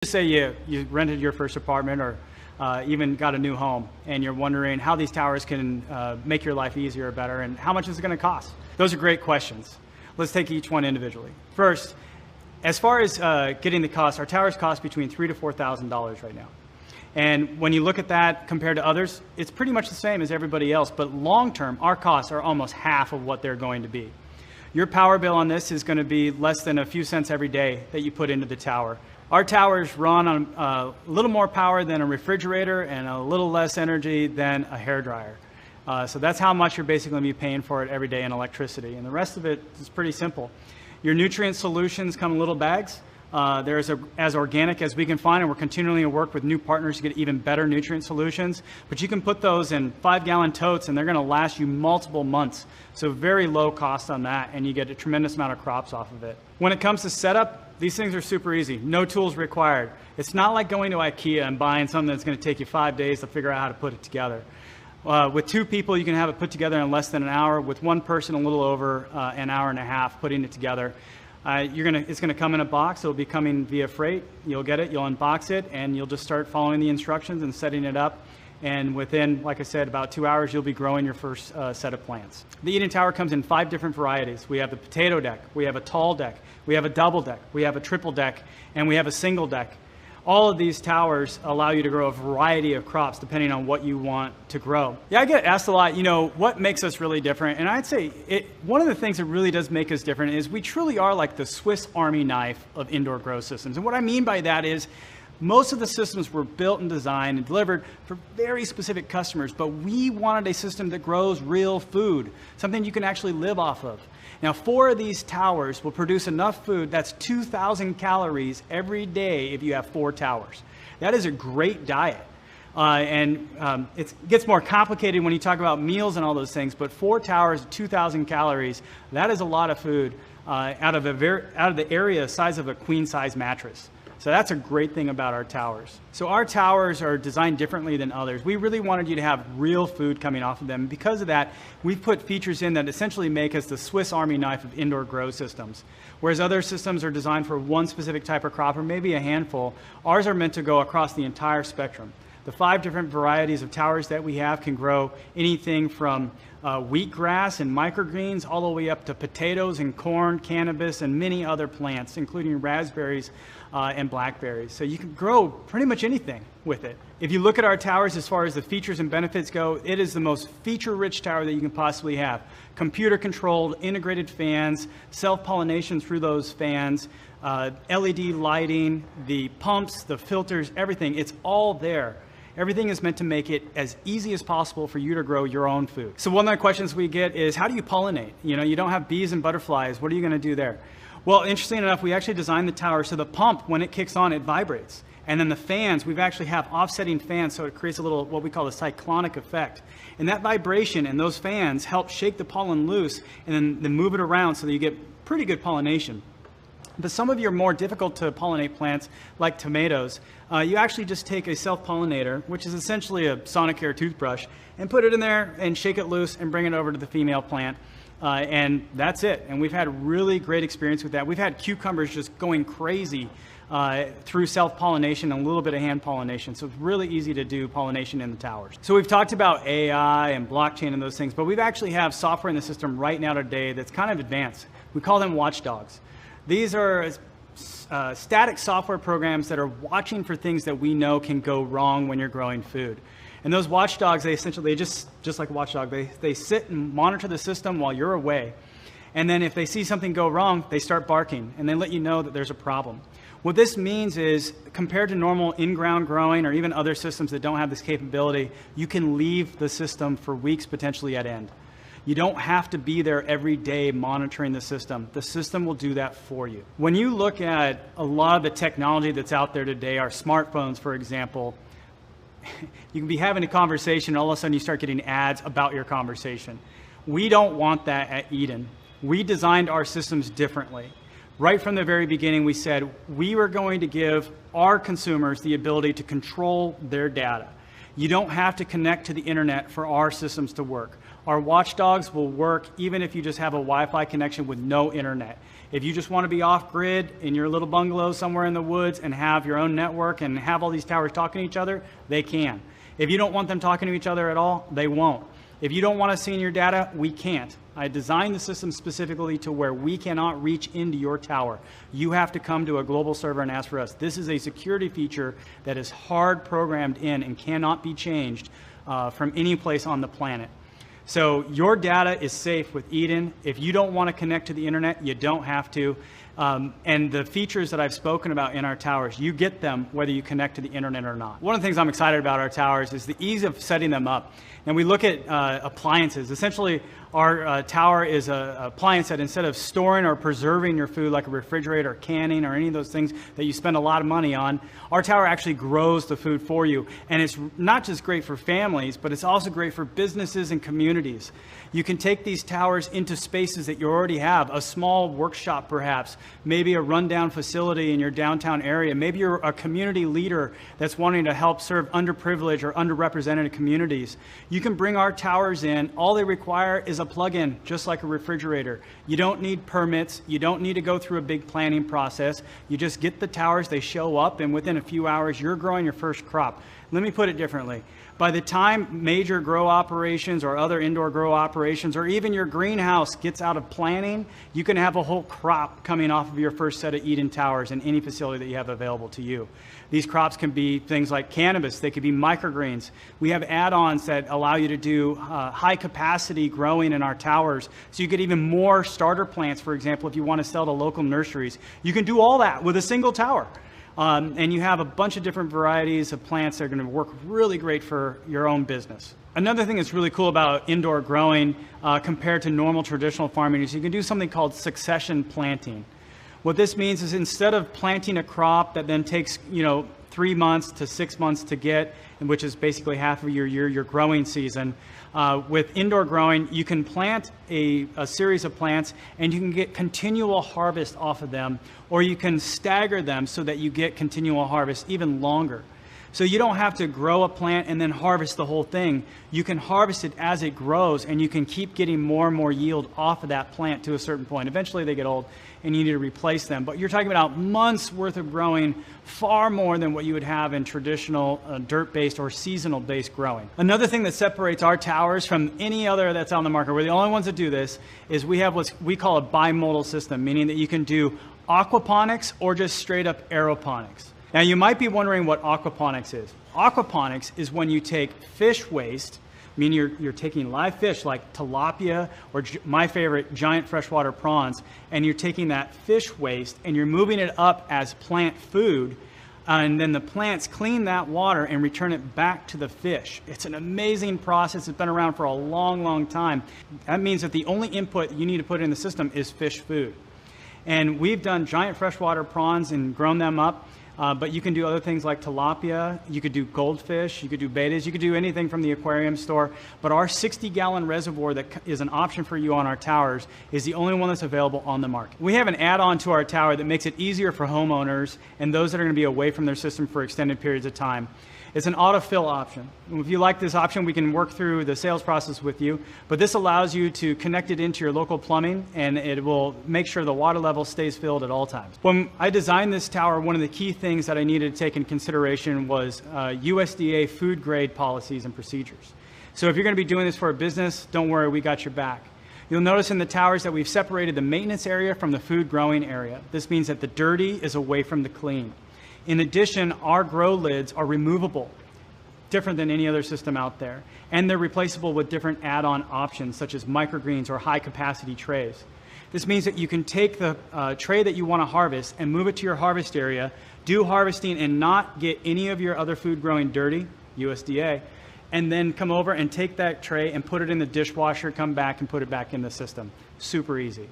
Say you rented your first apartment or even got a new home and you're wondering how these towers can make your life easier or better and how much is it going to cost. Those are great questions. Let's take each one individually. First, as far as getting the cost, our towers cost between $3,000 to $4,000 right now. And when you look at that compared to others, it's pretty much the same as everybody else, but long term, our costs are almost half of what they're going to be. Your power bill on this is going to be less than a few cents every day that you put into the tower. Our towers run on a little more power than a refrigerator and a little less energy than a hairdryer. So that's how much you're basically going to be paying for it every day in electricity. And the rest of it is pretty simple. Your nutrient solutions come in little bags. They're as organic as we can find, and we're continually to work with new partners to get even better nutrient solutions. But you can put those in 5-gallon totes, and they're going to last you multiple months. So very low cost on that, and you get a tremendous amount of crops off of it. When it comes to setup, these things are super easy. No tools required. It's not like going to IKEA and buying something that's going to take you 5 days to figure out how to put it together. With 2 people, you can have it put together in less than an hour. With 1 person, a little over an hour and a half putting it together. It's going to come in a box. It'll be coming via freight. You'll get it, you'll unbox it, and you'll just start following the instructions and setting it up. And within, like I said, about 2 hours, you'll be growing your first set of plants. The Eden Tower comes in 5 different varieties. We have the potato deck, we have a tall deck, we have a double deck, we have a triple deck, and we have a single deck. All of these towers allow you to grow a variety of crops depending on what you want to grow. Yeah, I get asked a lot, what makes us really different? And I'd say one of the things that really does make us different is we truly are like the Swiss Army knife of indoor grow systems. And what I mean by that is most of the systems were built and designed and delivered for very specific customers, but we wanted a system that grows real food, something you can actually live off of. Now, 4 of these towers will produce enough food that's 2,000 calories every day if you have 4 towers. That is a great diet. It gets more complicated when you talk about meals and all those things, but 4 towers, 2,000 calories, that is a lot of food out of the area size of a queen-size mattress. So that's a great thing about our towers. So our towers are designed differently than others. We really wanted you to have real food coming off of them. Because of that, we've put features in that essentially make us the Swiss Army knife of indoor grow systems. Whereas other systems are designed for one specific type of crop or maybe a handful, ours are meant to go across the entire spectrum. The 5 different varieties of towers that we have can grow anything from wheatgrass and microgreens all the way up to potatoes and corn, cannabis, and many other plants, including raspberries and blackberries. So you can grow pretty much anything with it. If you look at our towers as far as the features and benefits go, it is the most feature-rich tower that you can possibly have. Computer-controlled, integrated fans, self-pollination through those fans, LED lighting, the pumps, the filters, everything. It's all there. Everything is meant to make it as easy as possible for you to grow your own food. So one of the questions we get is, how do you pollinate? You don't have bees and butterflies. What are you going to do there? Well, interesting enough, we actually designed the tower so the pump, when it kicks on, it vibrates. And then the fans, we've actually have offsetting fans, so it creates a little, what we call a cyclonic effect. And that vibration and those fans help shake the pollen loose and then move it around so that you get pretty good pollination. But some of your more difficult to pollinate plants, like tomatoes, you actually just take a self-pollinator, which is essentially a Sonicare toothbrush, and put it in there and shake it loose and bring it over to the female plant. And that's it. And we've had really great experience with that. We've had cucumbers just going crazy through self-pollination and a little bit of hand pollination. So it's really easy to do pollination in the towers. So we've talked about AI and blockchain and those things, but we've actually have software in the system right now today that's kind of advanced. We call them watchdogs. These are static software programs that are watching for things that we know can go wrong when you're growing food. And those watchdogs, they essentially, just like a watchdog, they sit and monitor the system while you're away. And then if they see something go wrong, they start barking and they let you know that there's a problem. What this means is, compared to normal in-ground growing or even other systems that don't have this capability, you can leave the system for weeks, potentially at end. You don't have to be there every day monitoring the system. The system will do that for you. When you look at a lot of the technology that's out there today, our smartphones, for example, you can be having a conversation and all of a sudden you start getting ads about your conversation. We don't want that at Eden. We designed our systems differently. Right from the very beginning, we said we were going to give our consumers the ability to control their data. You don't have to connect to the internet for our systems to work. Our watchdogs will work even if you just have a Wi-Fi connection with no internet. If you just want to be off-grid in your little bungalow somewhere in the woods and have your own network and have all these towers talking to each other, they can. If you don't want them talking to each other at all, they won't. If you don't want us seeing your data, we can't. I designed the system specifically to where we cannot reach into your tower. You have to come to a global server and ask for us. This is a security feature that is hard programmed in and cannot be changed from any place on the planet. So your data is safe with Eden. If you don't want to connect to the internet, you don't have to. And the features that I've spoken about in our towers, you get them whether you connect to the internet or not. One of the things I'm excited about our towers is the ease of setting them up. And we look at appliances. Essentially, our tower is an appliance that instead of storing or preserving your food like a refrigerator, or canning, or any of those things that you spend a lot of money on, our tower actually grows the food for you. And it's not just great for families, but it's also great for businesses and communities. You can take these towers into spaces that you already have, a small workshop perhaps, maybe a rundown facility in your downtown area. Maybe you're a community leader that's wanting to help serve underprivileged or underrepresented communities. You can bring our towers in. All they require is a plug-in, just like a refrigerator. You don't need permits. You don't need to go through a big planning process. You just get the towers, they show up, and within a few hours, you're growing your first crop. Let me put it differently. By the time major grow operations or other indoor grow operations, or even your greenhouse gets out of planning, you can have a whole crop coming off of your first set of Eden towers in any facility that you have available to you. These crops can be things like cannabis. They could be microgreens. We have add-ons that allow you to do high capacity growing in our towers. So you get even more starter plants, for example, if you want to sell to local nurseries. You can do all that with a single tower. And you have a bunch of different varieties of plants that are going to work really great for your own business. Another thing that's really cool about indoor growing compared to normal traditional farming is you can do something called succession planting. What this means is instead of planting a crop that then takes 3 months to 6 months to get, which is basically half of your year, your growing season, with indoor growing, you can plant a series of plants and you can get continual harvest off of them, or you can stagger them so that you get continual harvest even longer. So you don't have to grow a plant and then harvest the whole thing. You can harvest it as it grows, and you can keep getting more and more yield off of that plant to a certain point. Eventually they get old and you need to replace them. But you're talking about months worth of growing, far more than what you would have in traditional dirt-based or seasonal-based growing. Another thing that separates our towers from any other that's on the market, we're the only ones that do this, is we have what we call a bimodal system, meaning that you can do aquaponics or just straight up aeroponics. Now you might be wondering what aquaponics is. Aquaponics is when you take fish waste, meaning you're taking live fish like tilapia or my favorite, giant freshwater prawns, and you're taking that fish waste and you're moving it up as plant food, and then the plants clean that water and return it back to the fish. It's an amazing process. It's been around for a long, long time. That means that the only input you need to put in the system is fish food. And we've done giant freshwater prawns and grown them up. But you can do other things like tilapia, you could do goldfish, you could do betas, you could do anything from the aquarium store. But our 60-gallon reservoir that is an option for you on our towers is the only one that's available on the market. We have an add-on to our tower that makes it easier for homeowners and those that are going to be away from their system for extended periods of time. It's an autofill option. If you like this option, we can work through the sales process with you, but this allows you to connect it into your local plumbing, and it will make sure the water level stays filled at all times. When I designed this tower, one of the key things that I needed to take in consideration was USDA food grade policies and procedures. So if you're going to be doing this for a business, don't worry, we got your back. You'll notice in the towers that we've separated the maintenance area from the food growing area. This means that the dirty is away from the clean. In addition, our grow lids are removable, different than any other system out there. And they're replaceable with different add-on options, such as microgreens or high-capacity trays. This means that you can take the tray that you want to harvest and move it to your harvest area, do harvesting and not get any of your other food growing dirty, USDA, and then come over and take that tray and put it in the dishwasher, come back and put it back in the system. Super easy.